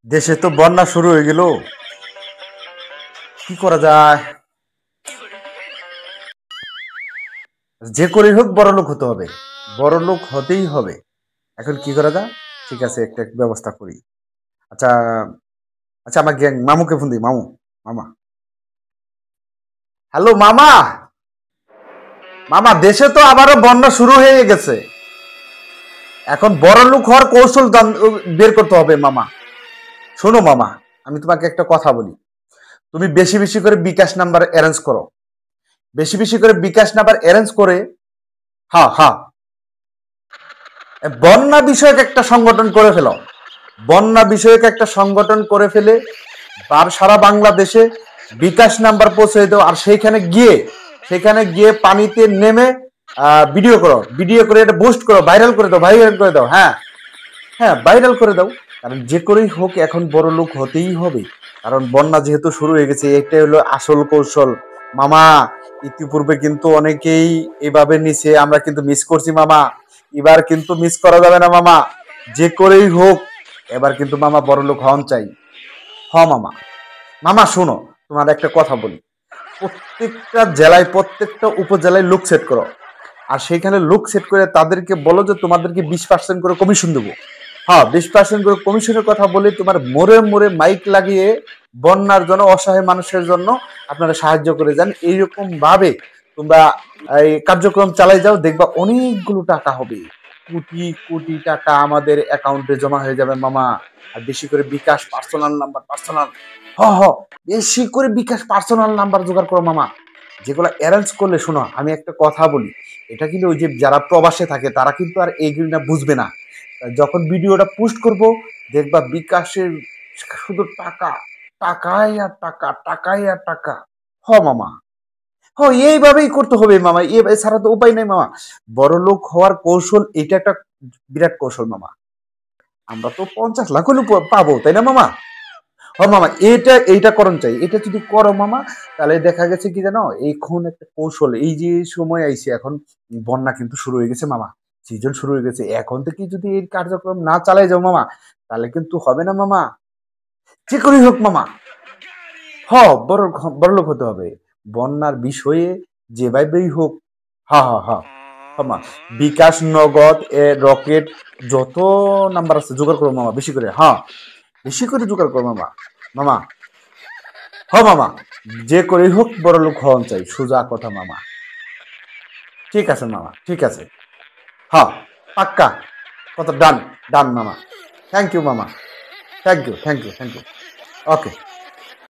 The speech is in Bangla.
দেশে তো বন্যা শুরু হয়ে গেল, কি করা যায়? যে করেই হোক বড় লোক হতে হবে, বড় লোক হতেই হবে। এখন কি করা যায়? ঠিক আছে, একটা ব্যবস্থা করি। আচ্ছা, আচ্ছা, আমার গ্যাং মামুকে ফোন দিই। মামু, মামা, হ্যালো মামা। মামা, দেশে তো আবারও বন্যা শুরু হয়ে গেছে। এখন বড় লোক হওয়ার কৌশল বের করতে হবে মামা। শোনো মামা, আমি তোমাকে একটা কথা বলি। তুমি বেশি বেশি করে বিকাশ নাম্বার অ্যারেঞ্জ করো, বেশি বেশি করে বিকাশ নাম্বার অ্যারেঞ্জ করে। হ্যাঁ, হ্যাঁ, বন্যা বিষয়ক একটা সংগঠন করে ফেলো। বন্যা বিষয়ক একটা সংগঠন করে ফেলে সারা বাংলাদেশে বিকাশ নাম্বার পৌঁছে দাও। আর সেখানে গিয়ে পানিতে নেমে ভিডিও করো, ভিডিও করে এটা বুস্ট করো, ভাইরাল করে দাও, ভাইরাল করে দাও। হ্যাঁ, হ্যাঁ, ভাইরাল করে দাও। কারণ যে করেই হোক এখন বড় লোক হতেই হবে। কারণ বন্যা যেহেতু শুরু হয়ে গেছে, এটাই হলো আসল কৌশল মামা। ইতিপূর্বে কিন্তু অনেকেই এভাবে নিছে, আমরা কিন্তু মিস করছি মামা। এবার কিন্তু মিস করা যাবে না মামা। যে করেই হোক এবার কিন্তু মামা বড় লোক হন চাই। হ মামা। মামা শোনো, তোমার একটা কথা বলি। প্রত্যেকটা জেলায়, প্রত্যেকটা উপজেলায় লোক সেট করো। আর সেইখানে লোক সেট করে তাদেরকে বলো যে তোমাদেরকে 20% করে কমিশন দেবো। হ্যাঁ, 20% করে কমিশনের কথা বলে তোমার মোড়ে মোড়ে মাইক লাগিয়ে বন্যার জন্য, অসহায় মানুষের জন্য আপনারা সাহায্য করে যান। এইরকম ভাবে তোমরা এই কার্যক্রম চালাই যাও, দেখবা অনেকগুলো টাকা হবে। কোটি কোটি টাকা আমাদের অ্যাকাউন্টে জমা হয়ে যাবে মামা। আর বেশি করে বিকাশ পার্সোনাল নাম্বার, হ হ বেশি করে বিকাশ পার্সোনাল নাম্বার জোগাড় করো মামা। যেগুলো অ্যারেঞ্জ করলে, শোনো আমি একটা কথা বলি। এটা কিন্তু ওই যে যারা প্রবাসে থাকে তারা কিন্তু আর এইগুলি না বুঝবে না। যখন ভিডিওটা পোস্ট করব, দেখবা বিকাশের শুধু টাকা, টাকাই আর টাকা, টাকাই আর টাকা। হ মামা, হ, এইভাবেই করতে হবে মামা। এছাড়া তো উপায় নেই মামা। বড় লোক হওয়ার কৌশল এটা একটা বিরাট কৌশল মামা। আমরা তো 50 লাখ হলে পাবো, তাই না মামা? ও মামা, এইটা করণ চাই। এটা যদি করো মামা, তাহলে দেখা গেছে কি জানো, এখন একটা কৌশল, এই যে সময় আইছে এখন, বন্যা কিন্তু শুরু হয়ে গেছে মামা। সিজন শুরু হয়ে গেছে, এখন থেকে যদি এই কার্যক্রম না চালাই যাও মামা, তাহলে কিন্তু হবে না মামা। যে করেই হোক মামা, হ, বড় বড় লোক হতে হবে বন্যার বিষয়ে, যেভাবেই হোক। হা হা হা মামা, বিকাশ, নগদ, রকেট, যত নাম্বার আছে জোগাড় করো মামা, বেশি করে। হ্যাঁ, বেশি করে জোগাড় করো মামা। মামা, হ মামা, যে করেই হোক বড় লোক হওয়ান চাই, সোজা কথা মামা। ঠিক আছে মামা, ঠিক আছে। হ্যাঁ, পাক্কা কথা। ডান, ডান মামা। থ্যাংক ইউ মামা। Thank you, thank you, thank you. Okay.